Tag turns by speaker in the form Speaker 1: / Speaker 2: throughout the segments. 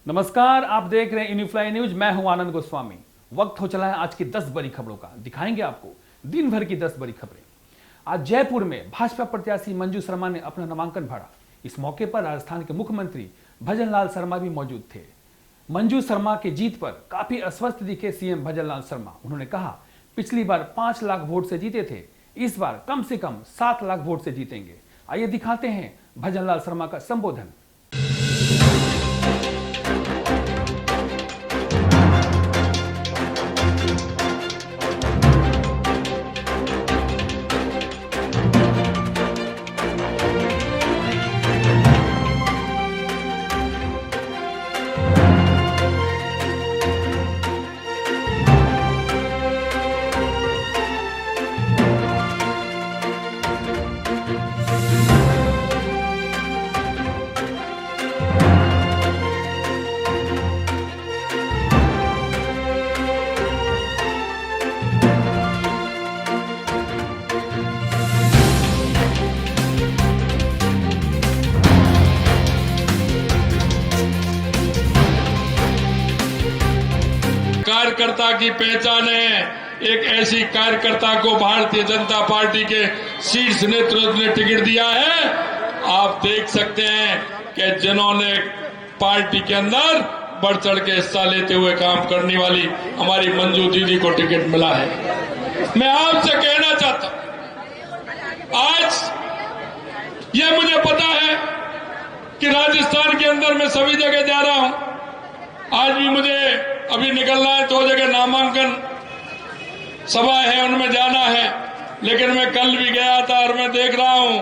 Speaker 1: नमस्कार, आप देख रहे हैं यूनिफ्लाई न्यूज। मैं हूं आनंद गोस्वामी। वक्त हो चला है आज की 10 बड़ी खबरों का। दिखाएंगे आपको दिन भर की 10 बड़ी खबरें। आज जयपुर में भाजपा प्रत्याशी मंजू शर्मा ने अपना नामांकन भरा। इस मौके पर राजस्थान के मुख्यमंत्री भजन लाल शर्मा भी मौजूद थे। मंजू शर्मा की जीत पर काफी अस्वस्थ दिखे सीएम भजन लाल शर्मा। उन्होंने कहा, पिछली बार 5 लाख वोट से जीते थे, इस बार कम से कम 7 लाख वोट से जीतेंगे। आइए दिखाते हैं भजन लाल शर्मा का संबोधन।
Speaker 2: कार्यकर्ता की पहचान है। एक ऐसी कार्यकर्ता को भारतीय जनता पार्टी के शीर्ष नेतृत्व ने टिकट दिया है। आप देख सकते हैं कि जिन्होंने पार्टी के अंदर बढ़ चढ़ के हिस्सा लेते हुए काम करने वाली हमारी मंजू दीदी को टिकट मिला है। मैं आपसे कहना चाहता हूं, आज ये मुझे पता है कि राजस्थान के अंदर मैं सभी जगह जा रहा हूं। आज भी मुझे अभी निकलना है, 2 जगह नामांकन सभा है, उनमें जाना है। लेकिन मैं कल भी गया था और मैं देख रहा हूं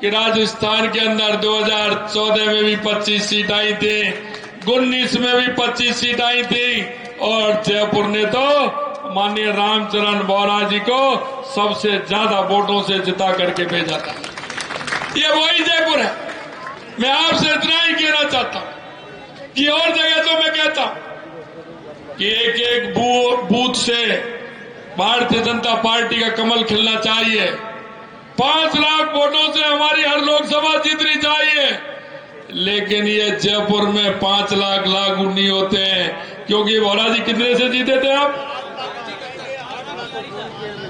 Speaker 2: कि राजस्थान के अंदर 2014 में भी 25 सीट आई थी, 19 में भी 25 सीट आई थी और जयपुर ने तो माननीय रामचरण बोहरा जी को सबसे ज्यादा वोटों से जिता करके भेजा था। ये वही जयपुर है। मैं आपसे इतना ही कहना चाहता हूं कि और जगह तो मैं कहता हूं कि एक एक बूथ से भारतीय जनता पार्टी का कमल खिलना चाहिए। 5 लाख वोटों से हमारी हर लोकसभा जीतनी चाहिए। लेकिन ये जयपुर में 5 लाख लागू नहीं होते हैं, क्योंकि बोहरा जी कितने से जीते थे आप?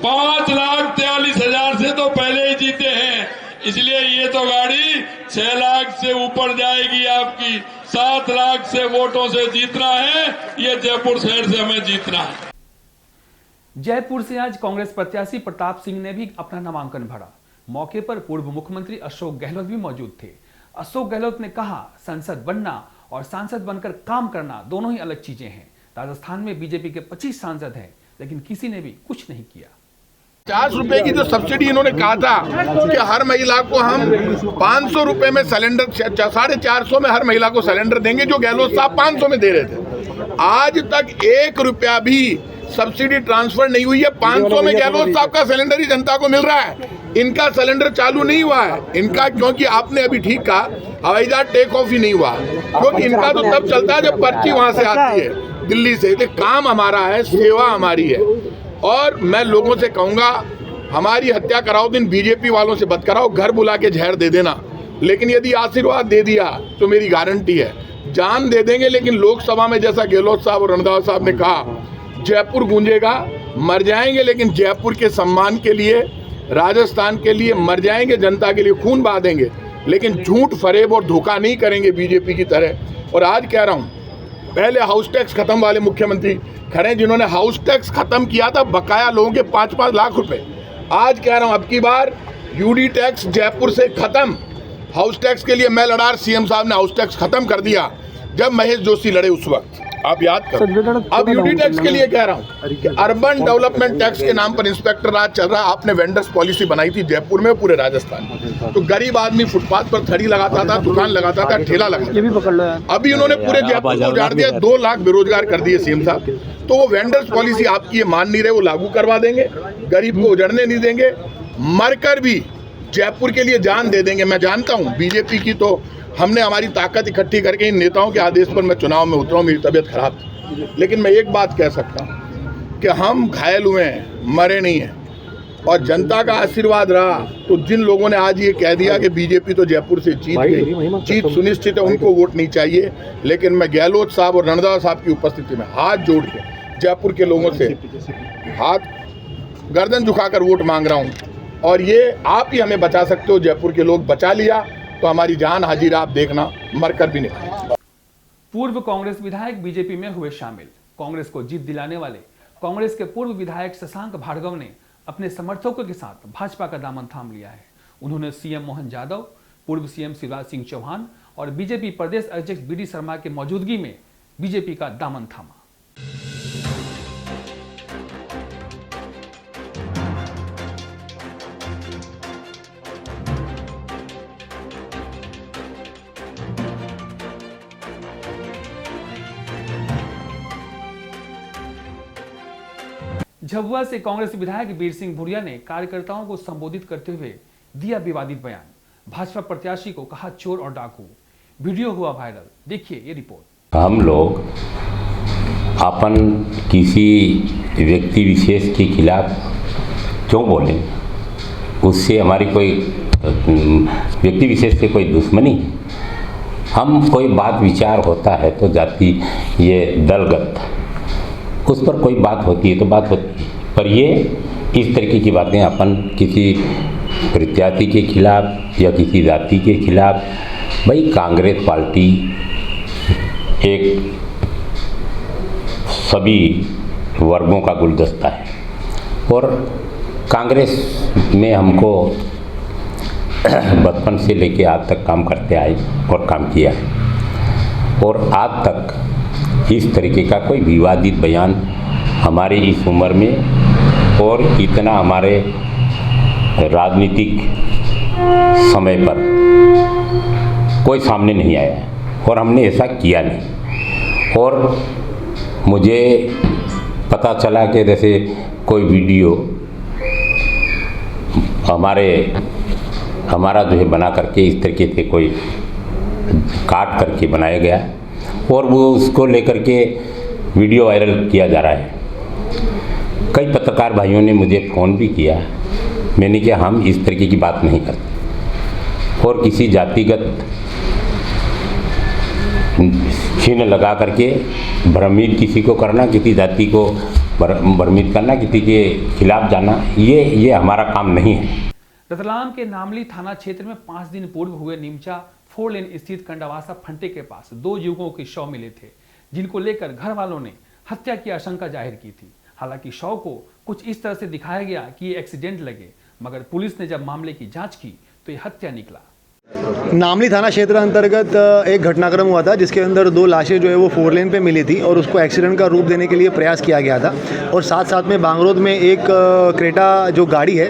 Speaker 2: 5,43,000 से तो पहले ही जीते हैं। इसलिए ये तो गाड़ी 6 लाख से ऊपर जाएगी आपकी। 7 लाख से वोटों से जीतना है, ये जयपुर शहर से हमें जीतना है।
Speaker 1: जयपुर से आज कांग्रेस प्रत्याशी प्रताप सिंह ने भी अपना नामांकन भरा। मौके पर पूर्व मुख्यमंत्री अशोक गहलोत भी मौजूद थे। अशोक गहलोत ने कहा, संसद बनना और सांसद बनकर काम करना दोनों ही अलग चीजें हैं। राजस्थान में बीजेपी के 25 सांसद हैं, लेकिन किसी ने भी कुछ नहीं किया।
Speaker 3: 50 रुपए की जो सब्सिडी इन्होंने कहा था कि हर महिला को हम 500 रुपए में सिलेंडर, 450 में हर महिला को सिलेंडर देंगे, जो गहलोत साहब 500 में दे रहे थे। आज तक 1 रुपया भी सब्सिडी ट्रांसफर नहीं हुई है। 500 में गहलोत साहब का सिलेंडर ही जनता को मिल रहा है। इनका सिलेंडर चालू नहीं हुआ है। इनका, क्योंकि आपने अभी ठीक कहा, हवाई जहाज टेक ऑफ ही नहीं हुआ, क्योंकि इनका तो तब चलता है जब पर्ची वहां से आती है दिल्ली से। तो काम हमारा है, सेवा हमारी है। और मैं लोगों से कहूंगा, हमारी हत्या कराओ दिन बीजेपी वालों से मत कराओ, घर बुला के जहर दे देना। लेकिन यदि आशीर्वाद दे दिया तो मेरी गारंटी है जान दे देंगे। लेकिन लोकसभा में जैसा गहलोत साहब और रंधावा साहब ने कहा, जयपुर गूंजेगा, मर जाएंगे, लेकिन जयपुर के सम्मान के लिए, राजस्थान के लिए मर जाएंगे, जनता के लिए खून बहा देंगे, लेकिन झूठ, फरेब और धोखा नहीं करेंगे बीजेपी की तरह। और आज कह रहा हूं, पहले हाउस टैक्स खत्म वाले मुख्यमंत्री खड़े, जिन्होंने हाउस टैक्स खत्म किया था बकाया लोगों के 5-5 लाख रुपए। आज कह रहा हूं, अब की बार यूडी टैक्स जयपुर से खत्म। हाउस टैक्स के लिए मैं लड़ा, सीएम साहब ने हाउस टैक्स खत्म कर दिया जब महेश जोशी लड़े उस वक्त, आप याद करो। अब यूडी टैक्स के लिए कह रहा हूं कि अर्बन डेवलपमेंट टैक्स के नाम पर इंस्पेक्टर राज चल रहा है। आपने वेंडर्स पॉलिसी बनाई थी जयपुर में, पूरे राजस्थान में, तो गरीब आदमी फुटपाथ पर थड़ी लगाता था, दुकान लगाता था, ठेला लगाता था। अभी उन्होंने पूरे जयपुर को उजाड़ दिया, 2 लाख बेरोजगार कर दिए सीएम साहब। तो वो वेंडर्स पॉलिसी आपकी ये मान नहीं रहे, वो लागू करवा देंगे, गरीब को उजड़ने नहीं देंगे, मरकर भी जयपुर के लिए जान दे देंगे। मैं जानता हूँ बीजेपी की, तो हमने हमारी ताकत इकट्ठी करके इन नेताओं के आदेश पर मैं चुनाव में उतरा हूँ। मेरी तबीयत खराब थी, लेकिन मैं एक बात कह सकता हूँ कि हम घायल हुए हैं, मरे नहीं हैं। और जनता का आशीर्वाद रहा तो जिन लोगों ने आज ये कह दिया कि बीजेपी तो जयपुर से जीत गई, जीत सुनिश्चित है, उनको वोट नहीं चाहिए। लेकिन मैं गहलोत साहब और रणदावा साहब की उपस्थिति में हाथ जोड़ के जयपुर के लोगों से हाथ गर्दन झुकाकर वोट मांग रहा हूँ। और ये आप ही हमें बचा सकते हो। जयपुर के लोग बचा लिया तो हमारी जान हाजिर, आप देखना, मरकर भी नहीं।
Speaker 1: पूर्व कांग्रेस विधायक बीजेपी में हुए शामिल। कांग्रेस को जीत दिलाने वाले कांग्रेस के पूर्व विधायक शशांक भार्गव ने अपने समर्थकों के साथ भाजपा का दामन थाम लिया है। उन्होंने सीएम मोहन यादव, पूर्व सीएम शिवराज सिंह चौहान और बीजेपी प्रदेश अध्यक्ष बीडी शर्मा की मौजूदगी में बीजेपी का दामन थामा। झाबुआ से कांग्रेस विधायक वीर सिंह भूरिया ने कार्यकर्ताओं को संबोधित करते हुए दिया विवादित बयान। भाजपा प्रत्याशी को कहा चोर और डाकू। वीडियो हुआ वायरल, देखिए ये रिपोर्ट।
Speaker 4: हम लोग अपन किसी व्यक्ति विशेष के खिलाफ क्यों बोलें, उससे हमारी कोई व्यक्ति विशेष से कोई दुश्मनी। हम कोई बात विचार होता है तो जाति ये दलगत उस पर कोई बात होती है तो बात होती है, पर ये इस तरीके की बातें अपन किसी प्रत्याशी के खिलाफ या किसी जाति के खिलाफ, भाई कांग्रेस पार्टी एक सभी वर्गों का गुलदस्ता है और कांग्रेस में हमको बचपन से लेके आज तक काम करते आए और काम किया और आज तक इस तरीके का कोई विवादित बयान हमारे इस उम्र में और इतना हमारे राजनीतिक समय पर कोई सामने नहीं आया है और हमने ऐसा किया नहीं। और मुझे पता चला कि जैसे कोई वीडियो हमारा जो है बना करके इस तरीके से कोई काट करके बनाया गया और वो उसको लेकर के वीडियो वायरल किया जा रहा है। कई पत्रकार भाइयों ने मुझे फ़ोन भी किया, मैंने कहा हम इस तरीके की बात नहीं करते और किसी जातिगत चिन्ह लगा करके भ्रमित किसी को करना, किसी जाति को भ्रमित करना, किसी के खिलाफ जाना, ये हमारा काम नहीं है।
Speaker 1: रतलाम के नामली थाना क्षेत्र में 5 दिन पूर्व हुए नीमचा 4 लेन स्थित कंडावासा फंटे के पास 2 युवकों के शव मिले थे, जिनको लेकर घर वालों ने हत्या की आशंका जाहिर की थी। हालांकि शव को कुछ इस तरह से दिखाया गया कि ये एक्सीडेंट लगे, मगर पुलिस ने जब मामले की जांच की तो ये हत्या निकला।
Speaker 5: नामली थाना क्षेत्र अंतर्गत एक घटनाक्रम हुआ था जिसके अंदर 2 लाशें जो है वो 4 लेन पे मिली थी और उसको एक्सीडेंट का रूप देने के लिए प्रयास किया गया था। और साथ साथ में बांगरोद में एक क्रेटा जो गाड़ी है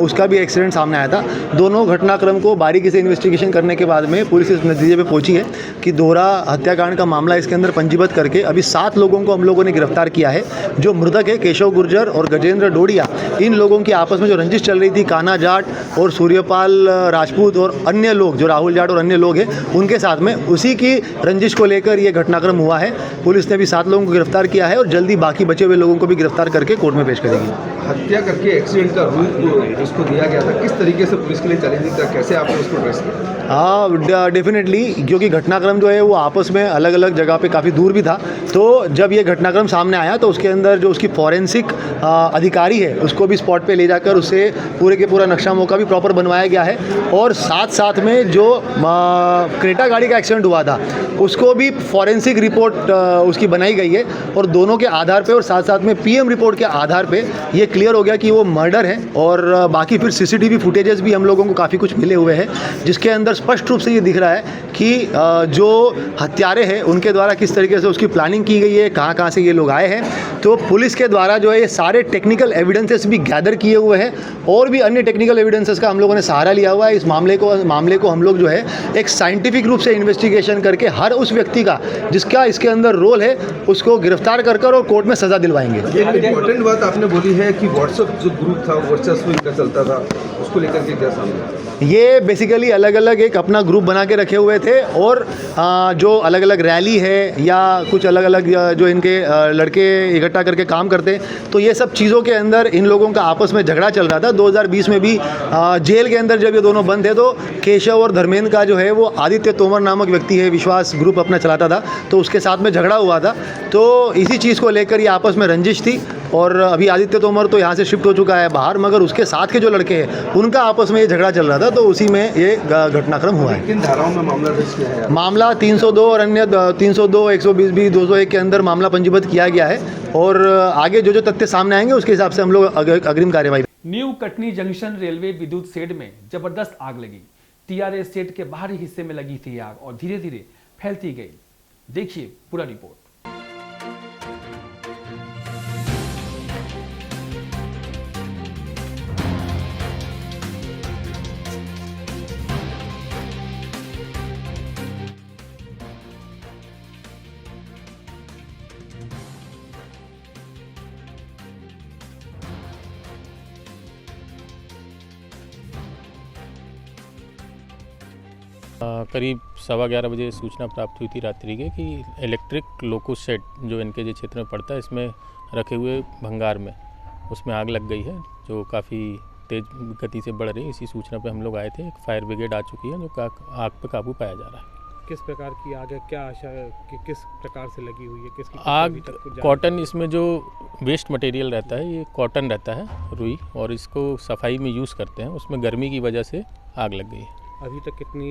Speaker 5: उसका भी एक्सीडेंट सामने आया था। दोनों घटनाक्रम को बारीकी से इन्वेस्टिगेशन करने के बाद में पुलिस इस नतीजे पे पहुंची है कि दोहरा हत्याकांड का मामला इसके अंदर पंजीबद्ध करके अभी 7 लोगों को हम लोगों ने गिरफ्तार किया है। जो मृतक है केशव गुर्जर और गजेंद्र डोडिया, इन लोगों की आपस में जो रंजिश चल रही थी, कान्हा जाट और सूर्यपाल राजपूत और अन्य लोग जो राहुल जाट और अन्य लोग हैं उनके साथ में, उसी की रंजिश को लेकर ये घटनाक्रम हुआ है। पुलिस ने भी 7 लोगों को गिरफ्तार किया है और जल्दी बाकी बचे हुए लोगों को भी गिरफ्तार करके कोर्ट में पेश करेगी।
Speaker 6: हत्या करके एक्सीडेंट का रूप उसको दिया गया था, किस तरीके से पुलिस के लिए चैलेंजिंग था, कैसे आपने उसको ट्रेस किया?
Speaker 5: हाँ, डेफिनेटली, क्योंकि घटनाक्रम जो है वो आपस में अलग अलग जगह पे काफ़ी दूर भी था। तो जब ये घटनाक्रम सामने आया तो उसके अंदर जो उसकी फॉरेंसिक अधिकारी है उसको भी स्पॉट पे ले जाकर उससे पूरे के पूरा नक्शा मौका भी प्रॉपर बनवाया गया है। और साथ साथ में जो क्रेटा गाड़ी का एक्सीडेंट हुआ था उसको भी फॉरेंसिक रिपोर्ट उसकी बनाई गई है और दोनों के आधार पे और साथ साथ में पीएम रिपोर्ट के आधार पे ये क्लियर हो गया कि वो मर्डर है। और बाकी फिर सीसीटीवी फुटेजेस भी हम लोगों को काफ़ी कुछ मिले हुए हैं जिसके अंदर स्पष्ट रूप से ये दिख रहा है कि जो हत्यारे हैं उनके द्वारा किस तरीके से उसकी प्लानिंग की गई है, कहाँ कहाँ से ये लोग आए हैं। तो पुलिस के द्वारा जो है ये सारे टेक्निकल एविडेंसेस भी गैदर किए हुए हैं और भी अन्य टेक्निकल एविडेंसेस का हम लोगों ने सहारा लिया हुआ है। इस मामले को हम लोग जो है एक साइंटिफिक रूप से इन्वेस्टिगेशन करके हर उस व्यक्ति का जिसका इसके अंदर रोल है उसको गिरफ्तार कर और कोर्ट में सजा दिलवाएंगे।
Speaker 6: एक इम्पोर्टेंट बात आपने बोली है कि व्हाट्सएप जो ग्रुप था, वर्चस्व इनका चलता था, उसको लेकर के क्या सामने?
Speaker 5: ये बेसिकली अलग अलग एक अपना ग्रुप बना के रखे हुए थे और जो अलग अलग रैली है या कुछ अलग अलग जो इनके लड़के इकट्ठा करके काम करते, तो ये सब चीज़ों के अंदर इन लोगों का आपस में झगड़ा चल रहा था। 2020 में भी जेल के अंदर जब ये दोनों बंद थे तो केशव और धर्मेंद्र का जो है वो आदित्य तोमर नामक व्यक्ति है, विश्वास ग्रुप अपना चलाता था, तो उसके साथ में झगड़ा हुआ था। तो इसी चीज़ को लेकर ये आपस में रंजिश थी और अभी आदित्य तोमर तो यहाँ से शिफ्ट हो चुका है बाहर, मगर उसके साथ के जो लड़के हैं उनका आपस में ये झगड़ा चल रहा था, तो उसी में ये घटनाक्रम हुआ है।
Speaker 6: किन धाराओं में मामला दर्ज किया है?
Speaker 5: मामला 302 और अन्य 302, 120 भी 201 के अंदर मामला पंजीबद्ध किया गया है और आगे जो तथ्य सामने आएंगे उसके हिसाब से हम लोग अग्रिम कार्यवाही।
Speaker 1: न्यू कटनी जंक्शन रेलवे विद्युत शेड में जबरदस्त आग लगी। टीआरएस शेड के बाहरी हिस्से में लगी थी आग और धीरे धीरे फैलती गई। देखिए पूरा रिपोर्ट।
Speaker 7: करीब 11:15 बजे सूचना प्राप्त हुई थी रात्रि के कि इलेक्ट्रिक लोको शेड जो इनके जो क्षेत्र में पड़ता है, इसमें रखे हुए भंगार में उसमें आग लग गई है जो काफ़ी तेज़ गति से बढ़ रही है। इसी सूचना पे हम लोग आए थे। एक फायर ब्रिगेड आ चुकी है जो आग पे काबू पाया जा रहा है।
Speaker 8: किस प्रकार की आग है, क्या आशा है कि किस प्रकार से लगी हुई है, किसकी
Speaker 7: आग कॉटन, इसमें जो वेस्ट मटेरियल रहता है ये कॉटन रहता है, रुई, और इसको सफाई में यूज़ करते हैं, उसमें गर्मी की वजह से आग लग गई है।
Speaker 8: अभी तक कितनी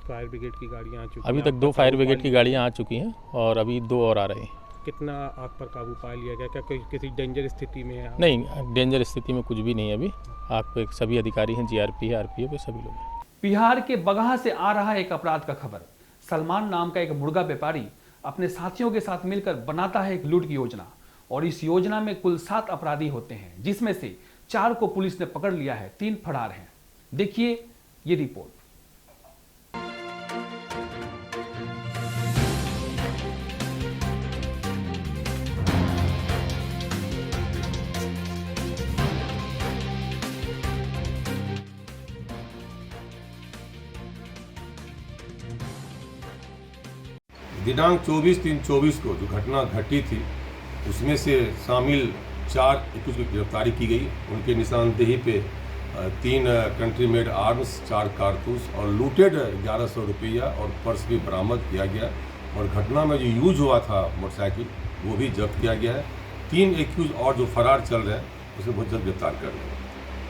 Speaker 8: फायर ब्रिगेड की गाड़ियाँ आ चुकी हैं?
Speaker 7: अभी तक 2 फायर ब्रिगेड की गाड़ियाँ आ चुकी हैं और अभी 2 और आ रही हैं।
Speaker 8: कितना आग पर काबू पा लिया गया? क्या कोई किसी डेंजर स्थिति में है?
Speaker 7: नहीं, डेंजर स्थिति में कुछ भी नहीं है। अभी आग पे सभी अधिकारी हैं, जीआरपी है, आरपीएफ है, सभी लोग हैं।
Speaker 1: बिहार के बगहा से आ रहा एक अपराध का खबर। सलमान नाम का एक मुर्गा व्यापारी अपने साथियों के साथ मिलकर बनाता है एक लूट की योजना और इस योजना में कुल 7 अपराधी होते हैं, जिसमें से 4 को पुलिस ने पकड़ लिया है, 3 फरार हैं। देखिए ये रिपोर्ट।
Speaker 9: दिनांक 24/3/24 को जो घटना घटी थी उसमें से शामिल 4 एक्यूज की गिरफ्तारी की गई। उनके निशानदेही पे 3 कंट्री मेड आर्म्स, 4 कारतूस और लूटेड 1100 रुपया और पर्स भी बरामद किया गया। और घटना में जो यूज हुआ था मोटरसाइकिल वो भी जब्त किया गया है। 3 एक्यूज और जो फरार चल रहे हैं उसे बहुत जल्द गिरफ्तार कर रहे हैं।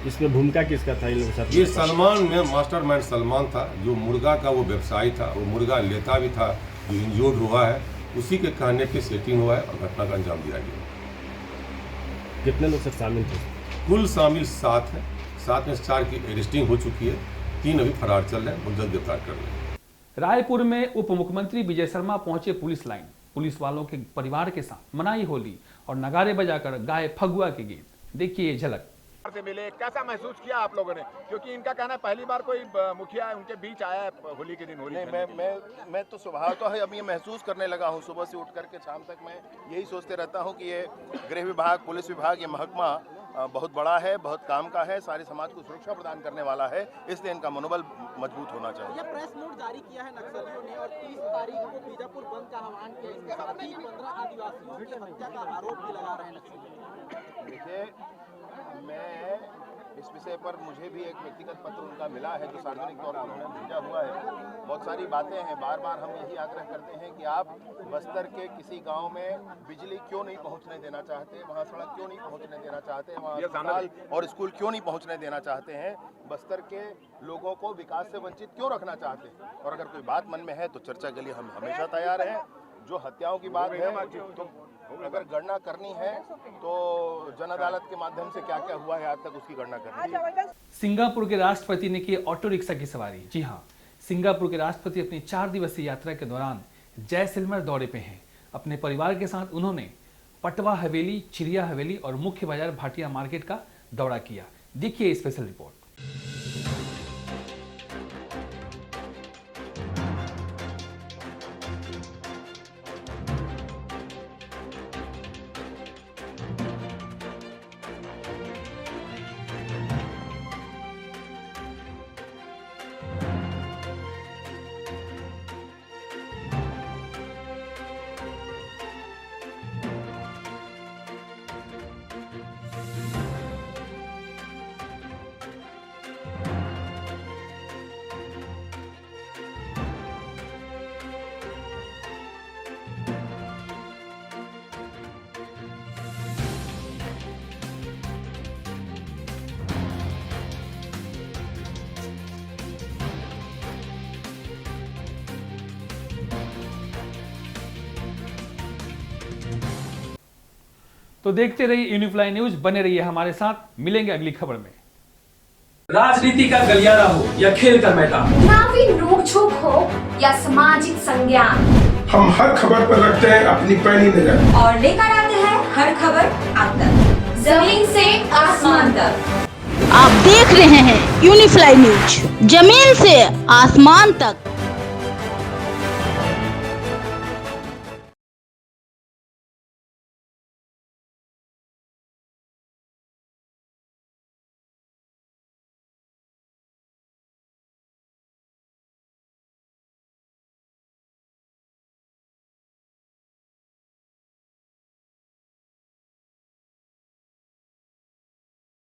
Speaker 10: इसमें भूमिका किसका था इन लोगों के साथ?
Speaker 9: ये सलमान में मास्टरमाइंड सलमान था, जो मुर्गा का वो व्यवसायी था, वो मुर्गा लेता भी था, जो इंजोर्ड हुआ है उसी के कहने पे सेटिंग हुआ है और घटना का अंजाम दिया गया।
Speaker 10: कितने लोग सर शामिल थे?
Speaker 9: कुल शामिल 7 हैं। 7 में 4 की अरेस्टिंग हो चुकी है, 3 अभी फरार चल रहे हैं, बहुत जल्द गिरफ्तार कर रहे हैं।
Speaker 1: रायपुर में उप मुख्यमंत्री विजय शर्मा पहुंचे पुलिस लाइन। पुलिस वालों के परिवार के साथ मनाई होली और नगाड़े बजाकर गाए फगुआ के गीत। देखिए ये झलक।
Speaker 3: से मिले, कैसा महसूस किया आप लोगों ने? क्योंकि इनका कहना है पहली बार कोई मुखिया उनके बीच आया है होली के दिन। होली
Speaker 11: नहीं, मैं तो स्वभाव तो है, अब ये महसूस करने लगा हूँ। सुबह से उठ करके शाम तक मैं यही सोचते रहता हूँ कि ये गृह विभाग, पुलिस विभाग, ये महकमा बहुत बड़ा है, बहुत काम का है, सारे समाज को सुरक्षा प्रदान करने वाला है, इसलिए इनका मनोबल मजबूत होना चाहिए।
Speaker 12: यह प्रेस नोट जारी किया है नक्सलियों ने और 30 तारीख को बीजापुर बंद का आह्वान किया। इसके साथ ही 15 आदिवासियों की हत्या का आरोप भी लगा रहे हैं नक्सली।
Speaker 11: देखिए, मैं इस विषय पर मुझे भी एक व्यक्तिगत पत्र उनका मिला है जो सार्वजनिक तौर पर उन्होंने भेजा हुआ है। बहुत सारी बातें हैं, बार बार हम यही आग्रह करते हैं कि आप बस्तर के किसी गांव में बिजली क्यों नहीं पहुंचने देना चाहते, वहां सड़क क्यों नहीं पहुंचने देना चाहते, वहां अस्पताल और स्कूल क्यों नहीं पहुंचने देना चाहते हैं, बस्तर के लोगों को विकास से वंचित क्यों रखना चाहते हैं। और अगर कोई बात मन में है तो चर्चा के लिए हम हमेशा तैयार हैं। जो हत्याओं की बात है तो अगर गणना करनी है तो जन अदालत के माध्यम से क्या क्या हुआ है आज तक उसकी गणना करनी है।
Speaker 1: सिंगापुर के राष्ट्रपति ने की ऑटो रिक्शा की सवारी। जी हाँ, सिंगापुर के राष्ट्रपति अपनी 4 दिवसीय यात्रा के दौरान जैसलमेर दौरे पे हैं। अपने परिवार के साथ उन्होंने पटवा हवेली, चिड़िया हवेली और मुख्य बाजार भाटिया मार्केट का दौरा किया। देखिए स्पेशल रिपोर्ट। तो देखते रहिए यूनिफ्लाई न्यूज, बने रहिए हमारे साथ। मिलेंगे अगली खबर में।
Speaker 13: राजनीति का गलियारा हो या खेल का मैदान,
Speaker 14: चुनावी नोकझोंक हो या सामाजिक संज्ञान,
Speaker 3: हम हर खबर पर रखते हैं अपनी पैनी नजर
Speaker 14: और लेकर आते हैं हर खबर आप तक, जमीन से आसमान तक।
Speaker 15: आप देख रहे हैं यूनिफ्लाई न्यूज, जमीन से आसमान तक।